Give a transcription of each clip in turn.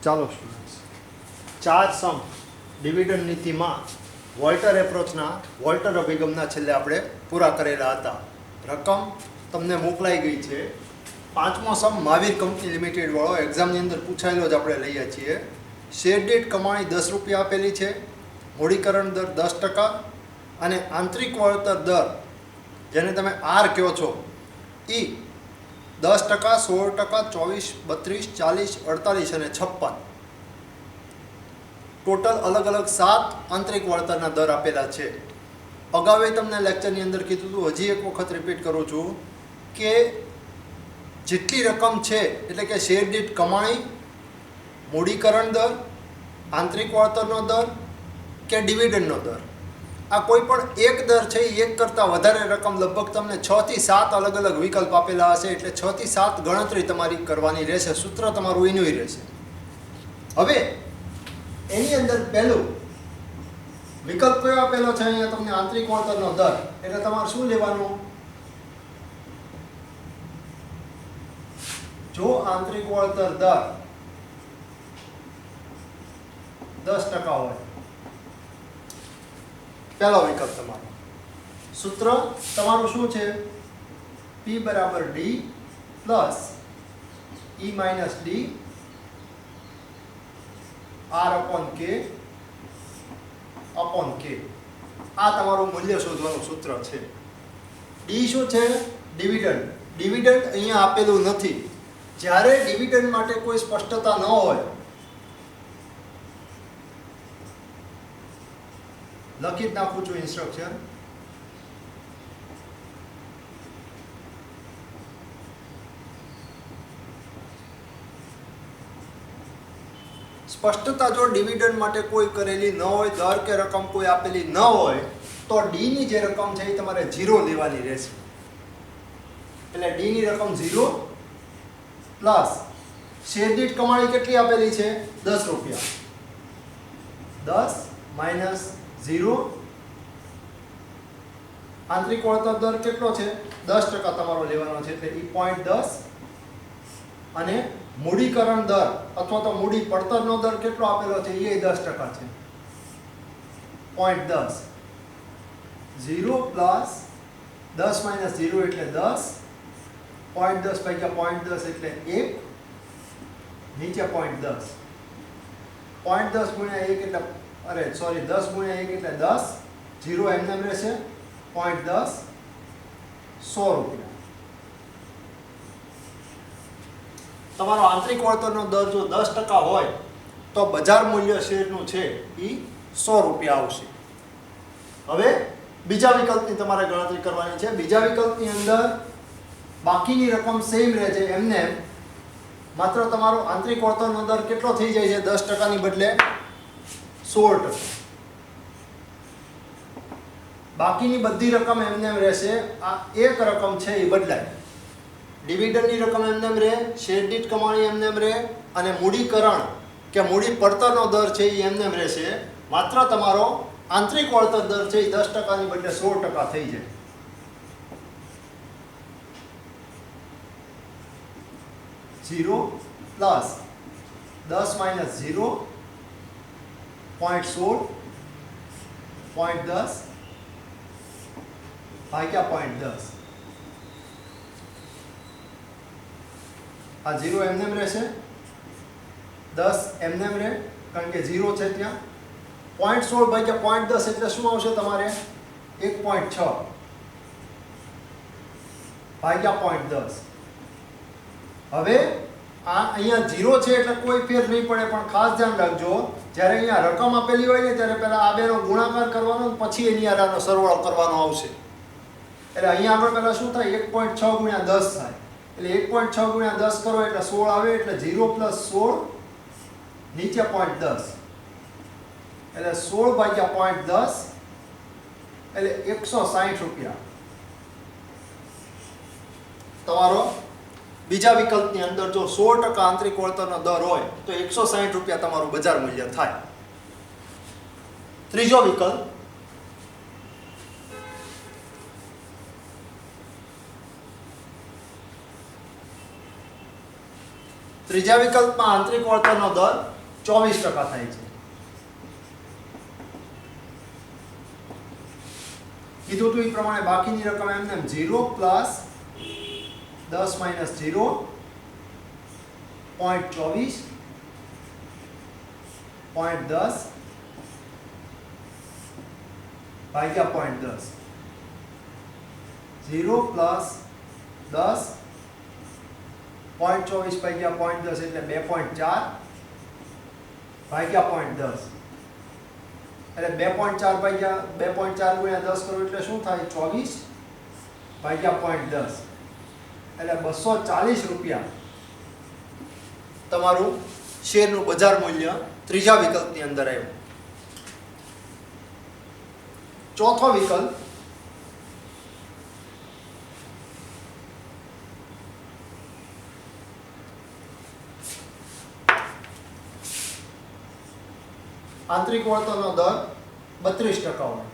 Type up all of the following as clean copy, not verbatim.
ચાલો સ્ટુડન્ટ્સ, ચાર સમ ડિવિડન્ડ નીતિમાં વોલ્ટર એપ્રોચના વોલ્ટર અભિગમના છેલ્લે આપણે પૂરા કરેલા હતા. રકમ તમને મોકલાઈ ગઈ છે. પાંચમો સમ મહાવીર કંપની લિમિટેડ વાળો એક્ઝામની અંદર પૂછાયેલો જ આપણે લઈએ છીએ. શેર દીઠ કમાણી 10 રૂપિયા આપેલી છે, મૂડીકરણ દર 10% અને આંતરિક વળતર દર જેને તમે આર કહો છો એ 10%, 16%, 24%, 32%, 40% અને 56. ટોટલ અલગ અલગ 7 આંતરિક વળતરના દર આપેલા છે. અગાઉ તમને લેક્ચરની અંદર કીધું હતું, હજી એક વખત રિપીટ કરું છું કે જેટલી રકમ છે એટલે કે શેર દીઠ કમાણી, મૂડીકરણ દર, આંતરિક વળતરનો દર કે ડિવિડન્ડનો દર, આ કોઈ પણ એક દર છે એ એક કરતાં વધારે રકમ લગભગ તમને 6 થી 7 અલગ અલગ વિકલ્પ આપેલા હશે. એટલે 6 થી 7 ગણતરી તમારી કરવાની રહેશે. સૂત્ર તમારું એનું રહેશે. હવે એની અંદર પહેલું વિકલ્પ કયો આપેલો છે? અહીંયા તમને આંતરિક વળતરનો દર. એટલે તમારે શું લેવાનું? જો આંતરિક વળતર દર 10% હોય, પહેલો વિકલ્પ તમારો. સૂત્ર તમારું શું છે? P બરાબર D plus E minus D R upon K upon K. આ તમારું મૂલ્ય શોધવાનું સૂત્ર છે. D શું છે? ડિવિડન્ડ. ડિવિડન્ડ અહીંયા આપેલું નથી. જ્યારે ડિવિડન્ડ માટે કોઈ સ્પષ્ટતા ન હોય, લખી જ નાખું છું ઇન્સ્ટ્રક્શન. સ્પષ્ટતા જો ડિવિડન્ડ માટે કોઈ કરેલી ન હોય, દર કે રકમ કોઈ આપેલી ન હોય, તો ડી ની જે રકમ છે એ તમારે 0 લેવાની રહેશે. એટલે ડી ની રકમ 0 પ્લસ શેર દીઠ કમાણી કેટલી આપેલી છે? 10 રૂપિયા. 10 માઇનસ 0. આંતરિક વળતર દર કેટલો છે? 10% તમારો લેવાનો છે, એટલે એ 0.10. અને મૂડીકરણ દર અથવા તો મૂડી પડતરનો દર કેટલો આપેલો છે? એ 10% છે, 0.10. 0 પ્લસ 10 માઇનસ 0 એટલે 10. 0.10 ભાગ્યા 0.10 એટલે 1. નીચે 0.10. 0.10 ગુણ્યા 1 એટલે 10 ગુણ્યા 1 એટલે 10. 0 એમને એમ રહેશે. 0.10 100 રૂપિયા. તમારો આંતરિક વળતરનો દર જો 10% હોય તો બજાર મૂલ્ય શેરનું છે એ 100 રૂપિયા આવશે. હવે બીજા વિકલ્પની તમારે ગણતરી કરવાની છે. બીજા વિકલ્પની અંદર બાકીની રકમ સેમ રહે છે એમને, માત્ર તમારો આંતરિક વળતરનો દર કેટલો થઈ જાય છે? 10% ની બદલે 16%. બાકીની બધી રકમ એમને રહેશે. આ એક રકમ છે એ બદલાય. ડિવિડન્ડની રકમ એમને રહે, શેર દીઠ કમાણી એમને રહે, અને મૂડીકરણ કે મૂડી પડતરનો દર છે એ એમને રહેશે. માત્ર તમારો આંતરિક વળતર દર છે એ 10% ની બદલે 16% થઈ જાય. ઝીરો પ્લસ 10 માઇનસ 0, 0.16, 0.10 ભાગ્યા 0.10. આ 0 એમને એમ રહેશે, 10 એમને એમ રહે કારણ કે 0 છે ત્યાં. 0.16 ભાગ્યા 0.10 એટલે શું આવશે તમારે? 1.6 ભાગ્યા 0.10. હવે આ અહીંયા 0 છે એટલે કોઈ ફેર નહીં પડે, પણ ખાસ ધ્યાન રાખજો, જ્યારે અહીંયા રકમ આપેલી હોય ને ત્યારે પહેલા આ બેનો ગુણાકાર કરવાનો, પછી એની આનો સરવાળો કરવાનો આવશે. એટલે અહીંયા આપણે પહેલા શું થાય? 1.6 ગુણ્યા 10 થાય. એટલે 1.6 ગુણ્યા 10 કરો એટલે 16 આવે. એટલે 0 પ્લસ 16 નીચે 0.10 એટલે 16 ભાગ્યા 0.10 એટલે 160 રૂપિયા. તમારો બીજા વિકલ્પની અંદર જો 16% આંતરિક વળતરનો દર હોય તો 160 રૂપિયા તમારું બજાર મૂલ્ય થાય. ત્રીજો વિકલ્પ ત્રીજા વિકલ્પમાં આંતરિક વળતરનો દર 24% થાય છે. કીધું હતું એ પ્રમાણે બાકીની રકમ એમને 0 પ્લસ 10 માઇનસ 0 0.24 0.10 ભાગ્યા 0.10 0 પ્લસ 10 0.24 ભાગ્યા 0.10 એટલે 2.4 ભાગ્યા 0.10 એટલે 2.4 ભાગ્યા 2.4 ગુણ્યા 10 કરો એટલે શું થાય 24 ભાગ્યા 0.10 એટલે 240 રૂપિયા તમારું શેરનું બજાર મૂલ્ય ત્રીજા વિકલ્પની અંદર આવ્યું. ચોથો વિકલ્પ આંતરિક વળતરનો દર 32% હોય.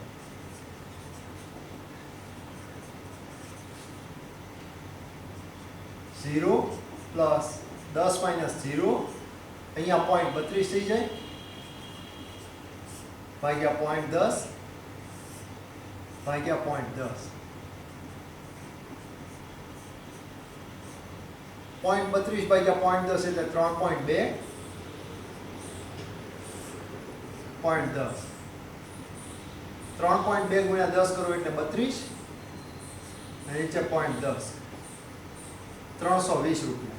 ઝીરો પ્લસ 10 માઇનસ 0 અહીંયા 0.32 થઈ જાય ભાગ્યા 0.10 ભાગ્યા 0.10 0.32 ભાગ્યા 0.10 એટલે 3.2 0.10 3.2 ગુણ્યા 10 કરો એટલે 32 અને નીચે 0.10 320 રૂપિયા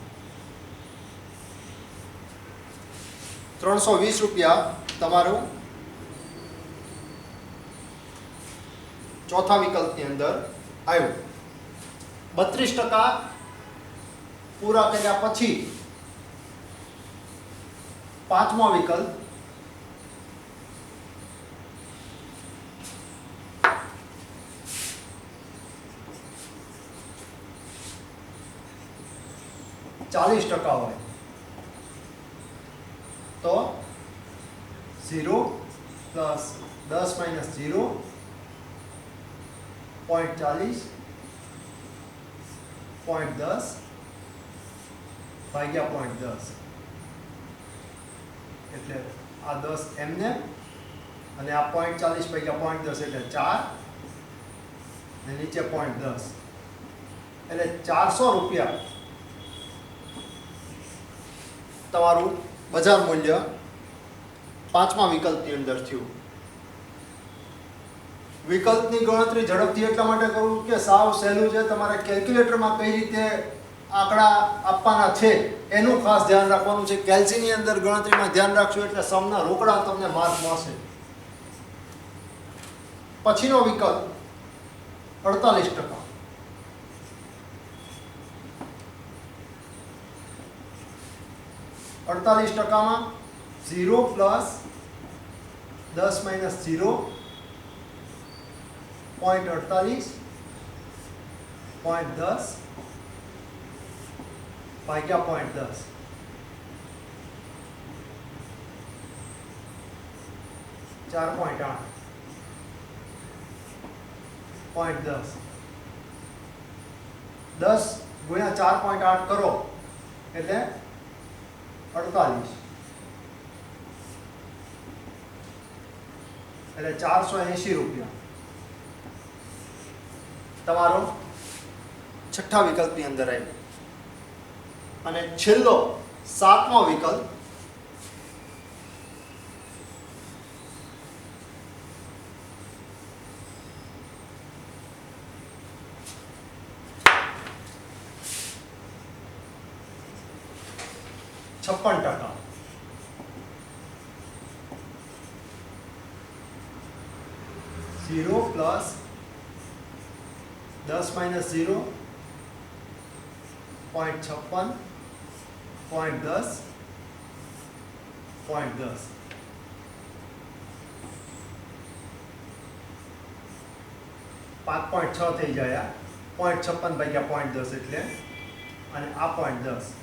320 રૂપિયા તમારું ચોથા વિકલ્પની અંદર આવ્યું. 32% પૂરા કર્યા પછી પાંચમો વિકલ્પ %40 હોય તો 0 પ્લસ 10 માઇનસ 0 0.40 0.10 ભાગ્યા 0.10 એટલે આ 10 એમને અને આ 0.40 ભાગ્યા 0.10 એટલે 4 અને નીચે 0.10 એટલે 400 રૂપિયા તમારું બજાર મૂલ્ય પાંચમા વિકલ્પની અંદર થયું. વિકલ્પની ગણતરી ઝડપથી એટલા માટે કરું કે સાવ સહેલું છે. તમારે કેલ્ક્યુલેટરમાં કઈ રીતે આંકડા આપવાના છે એનું ખાસ ધ્યાન રાખવાનું છે. કેલ્સીની અંદર ગણતરીમાં ધ્યાન રાખશો એટલે સમના રોકડા તમને માર્ક મળશે. પછીનો વિકલ્પ 48%. 48%માં 0 પ્લસ 10 માઇનસ 0 0.48 0.10 ભાગ્યા 0.10 4.8 0.10 10 ગુણ્યા 4.8 કરો એટલે 48 એટલે 480 રૂપિયા તમારો છઠ્ઠા વિકલ્પની અંદર આવ્યો. અને છેલ્લો સાતમો વિકલ્પ %56. 0 પ્લસ 10 માઇનસ 0 0.56 0.10 0.10 5.6 થઈ જાય. 0.56 ભાગ્યા 0.10 એટલે અને આ 0.10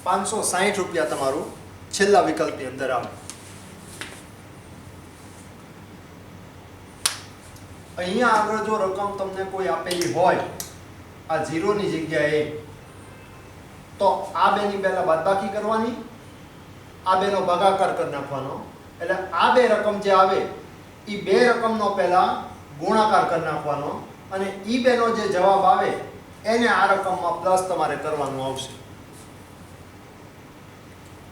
560 રૂપિયા તમારું છેલ્લા વિકલ્પની અંદર આવે. અહીંયા આગળ જો રકમ તમને કોઈ આપેલી હોય આ 0 ની જગ્યાએ, તો આ બેની પહેલા બાદબાકી કરવાની, આ બેનો ભાગાકાર કરી નાખવાનો, એટલે આ બે રકમ જે આવે એ બે રકમનો પહેલા ગુણાકાર કરી નાખવાનો, અને ઈ બેનો જે જવાબ આવે એને આ રકમમાં પ્લસ તમારે કરવાનું આવશે.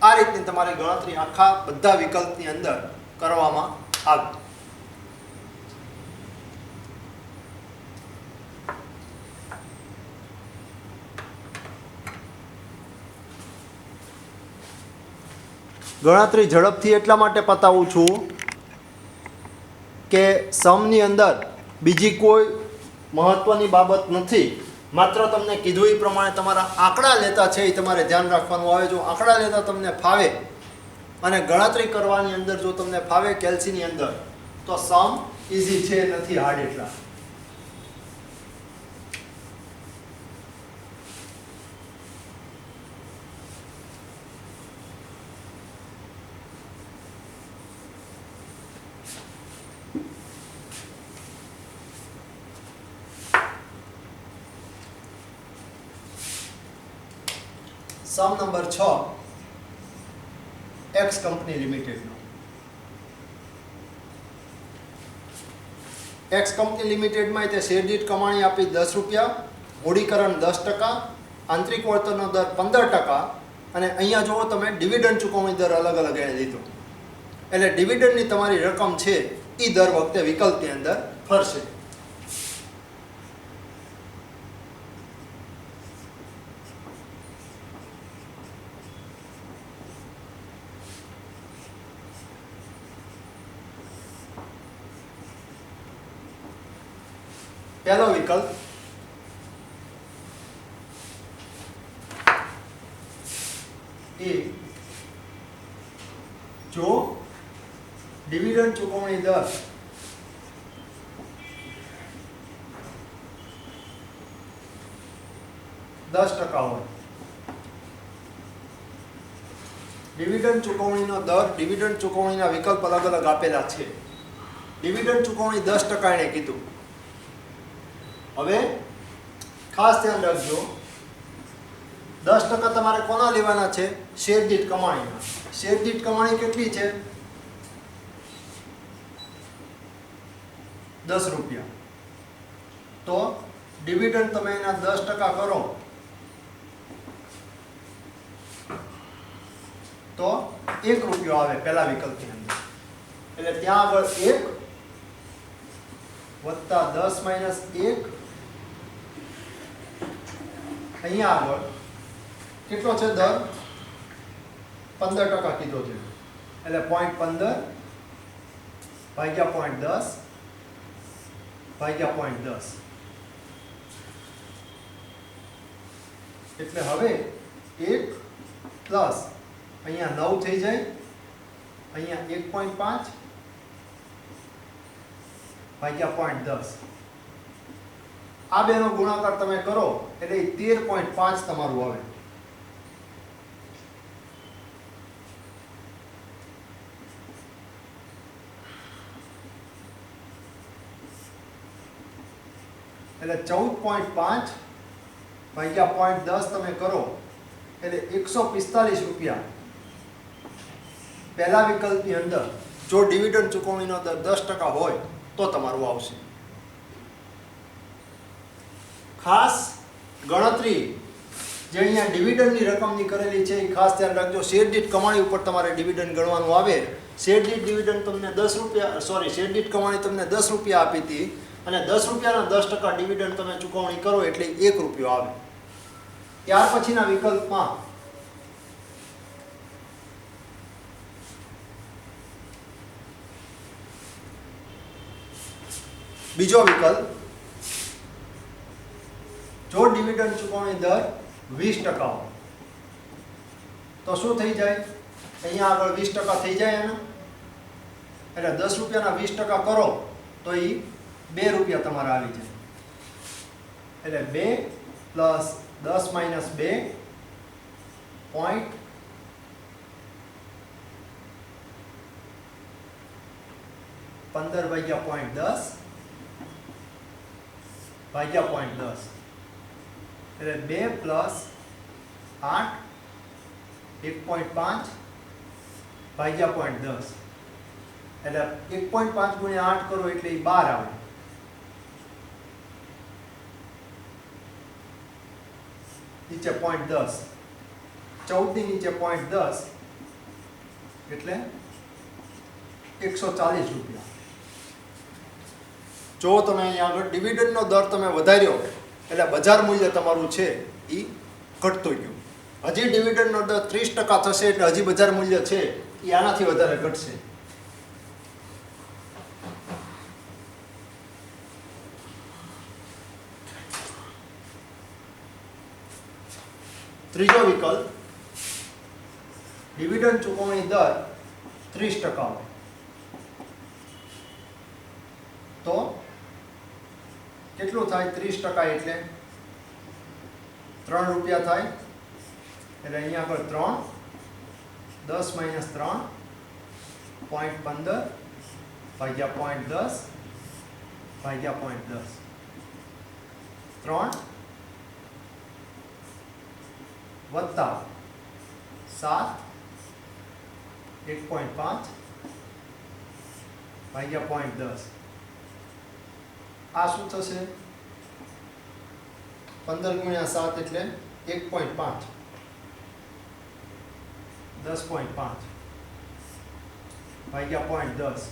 આ રીતની તમારી ગણતરી આખા બધા વિકલ્પની અંદર કરવામાં આવે. ગણતરી ઝડપથી એટલા માટે પતાવું છું કે સમની અંદર બીજી કોઈ મહત્વની બાબત નથી, માત્ર તમને કીધું એ પ્રમાણે તમારા આંકડા લેતા છે એ તમારે ધ્યાન રાખવાનું આવે. જો આંકડા લેતા તમને ફાવે અને ગણતરી કરવાની અંદર જો તમને ફાવે કેલ્સીની અંદર, તો સમ ઇઝી છે, નથી હાર્ડ એટલા. સમ નંબર 6 એક્સ કંપની લિમિટેડનો. એક્સ કંપની લિમિટેડમાં તે શેર દીઠ કમાણી આપી 10 રૂપિયા, મૂડીકરણ 10%, આંતરિક વળતરનો દર 15%, અને અહીંયા જુઓ તમે ડિવિડન્ડ ચૂકવણી દર અલગ અલગ અહીંયા લીધો, એટલે ડિવિડન્ડની તમારી રકમ છે એ દર વખતે વિકલ્પની અંદર ફરશે. પહેલો વિકલ્પ એ, જો ડિવિડન્ડ ચૂકવણી દર 10% હોય. ડિવિડન્ડ ચૂકવણીનો દર, ડિવિડન્ડ ચૂકવણીના વિકલ્પ અલગ અલગ આપેલા છે. ડિવિડન્ડ ચૂકવણી 10% એને કીધું. હવે ખાસ ધ્યાન રાખજો, 10% તમારે કોના લેવાના છે? શેર દીઠ કમાણીના. શેર દીઠ કમાણી કેટલી છે? 10 રૂપિયા. તો ડિવિડન્ડ તમે એના 10% કરો તો 1 રૂપિયો આવે પહેલા વિકલ્પની અંદર. એટલે ત્યાં આગળ 1 વત્તા 10 માઇનસ 1, અહીંયા આગળ કેટલો છે દર? 15% કીધો છે, એટલે 0.15 ભાગ્યા 0.10 ભાગ્યા 0.10. એટલે હવે 1 પ્લસ અહીંયા 9 થઈ જાય, અહીંયા 1.5 ભાગ્યા 0.10. આ બેનો ગુણાકાર તમે કરો એટલે 13.5 તમારું આવે. એટલે 14.5 ભાગ્યા 0.10 તમે કરો એટલે 145 રૂપિયા પહેલા વિકલ્પની અંદર જો ડિવિડન્ડ ચૂકવણીનો દર 10% હોય તો તમારું આવશે. ખાસ ગણતરી જે અહીંયા ડિવિડન્ડની રકમની કરેલી છે એ ખાસ ધ્યાન રાખજો. શેર દીઠ કમાણી ઉપર તમારે ડિવિડન્ડ ગણવાનું આવે. શેર દીઠ ડિવિડન્ડ તમને 10 રૂપિયા, સોરી, શેર દીઠ કમાણી તમને 10 રૂપિયા આપી હતી, અને 10 રૂપિયાના 10% ડિવિડન્ડ તમે ચૂકવણી કરો એટલે 1 રૂપિયો આવે. ત્યાર પછીના વિકલ્પમાં બીજો વિકલ્પ, જો ડિવિડન્ડ ચૂકવણી દર 20% હોય તો શું થઈ જાય? અહીંયા આગળ 20% થઈ જાય એના, એટલે 10 રૂપિયાના 20% કરો તો એ 2 રૂપિયા તમારા આવી જાય. એટલે 2 પ્લસ 10 માઇનસ 2 0.15 ભાગ્યા 0.10 ભાગ્યા 0.10 એટલે 2 પ્લસ 8 1.5 ભાગ્યા 0.10 એટલે 1.5 ગુણ્યા 8 કરો એટલે એ 12 આવે. નીચે 0.10 14 ની નીચે 0.10 એટલે 140 રૂપિયા. જો તમે અહીંયા આગળ ડિવિડન્ડનો દર તમે વધાર્યો એટલે બજાર મૂલ્ય તમારું છે એ ઘટતું ગયું. હજી ડિવિડન્ડનો દર 30% થશે એટલે હજી બજાર મૂલ્ય છે એ આનાથી વધારે ઘટશે. ત્રીજો વિકલ્પ ડિવિડન્ડ ચૂકવણી દર 30% હોય તો કેટલું થાય? 30% એટલે 3 રૂપિયા થાય. એટલે અહીંયા આગળ 3 10 - 3 0.15 ભાગ્યા 0.10 ભાગ્યા 0.10 3 વત્તા 7 1.5 ભાગ્યા 0.10 આ શું થશે? 15 ગુણ્યા 7 એટલે 1.5 10.5 ભાગ્યા 0.10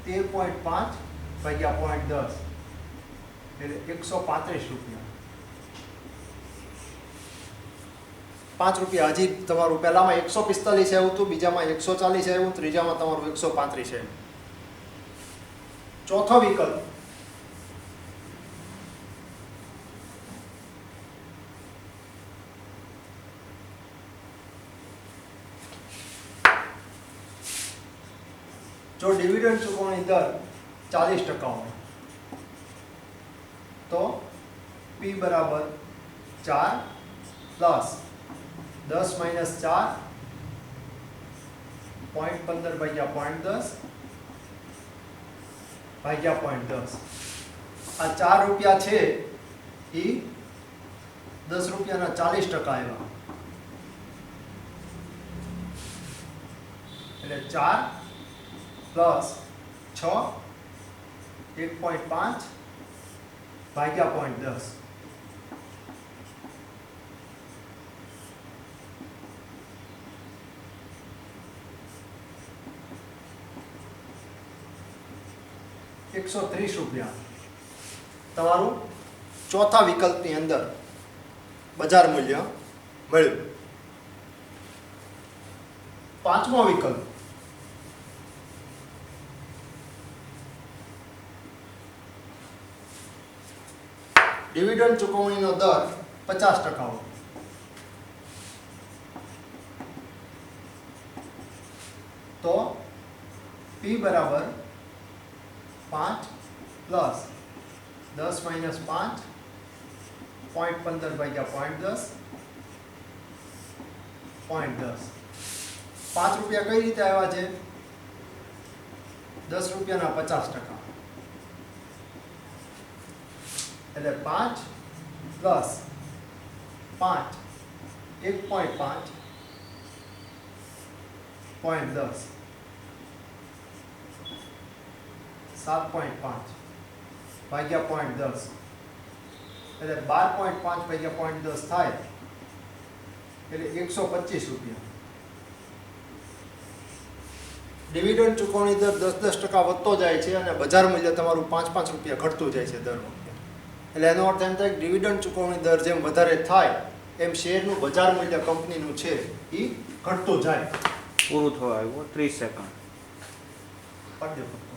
13.5 ભાગ્યા 0.10 એટલે 135 રૂપિયા. 5 રૂપિયા હજી તમારું પહેલામાં 145 આવ્યું હતું, બીજામાં 140 આવ્યું, ત્રીજામાં તમારું 135 આવ્યું. ચોથો વિકલ્પ જો ડિવિડન્ડ ચૂકવણી દર 40% હોય તો P બરાબર 4 પ્લસ 10 - 4 0.15 ભાગ્યા 0.10 ભાગ્યા 0.10 આ 4 રૂપિયા છે એ 10 રૂપિયાના 40% આવ્યા એટલે 4 પ્લસ 6 1.5 ભાગ્યા 0.10 130 રૂપિયા તમારું ચોથા વિકલ્પની અંદર બજાર મૂલ્ય મળ્યું. પાંચમો વિકલ્પ ડિવિડન્ડ ચૂકવણીનો દર 50% હોય તો P બરાબર 5 પ્લસ 10 - 5 0.15 ભાગ્યા 0.10 0.10 5 રૂપિયા કઈ રીતે આવ્યા છે? 10 રૂપિયાના 50% એટલે 5 પ્લસ 5 1.5 0.10 7.5 ભાગ્યા 0.10 એટલે 12.5 ભાગ્યા 0.10 થાય એટલે 125 રૂપિયા. ડિવિડન્ડ ચૂકવણી દર 10% વધતો જાય છે અને બજાર મૂલ્ય તમારું 5 રૂપિયા ઘટતું જાય છે દર વખતે. એટલે એનો અર્થ એમ થાય કે ડિવિડન્ડ ચૂકવણી દર જેમ વધારે થાય એમ શેરનું બજાર મૂલ્ય કંપનીનું છે એ ઘટતું જાય. પૂરું થવા આવ્યું 30 સેકન્ડ. પાડી દો.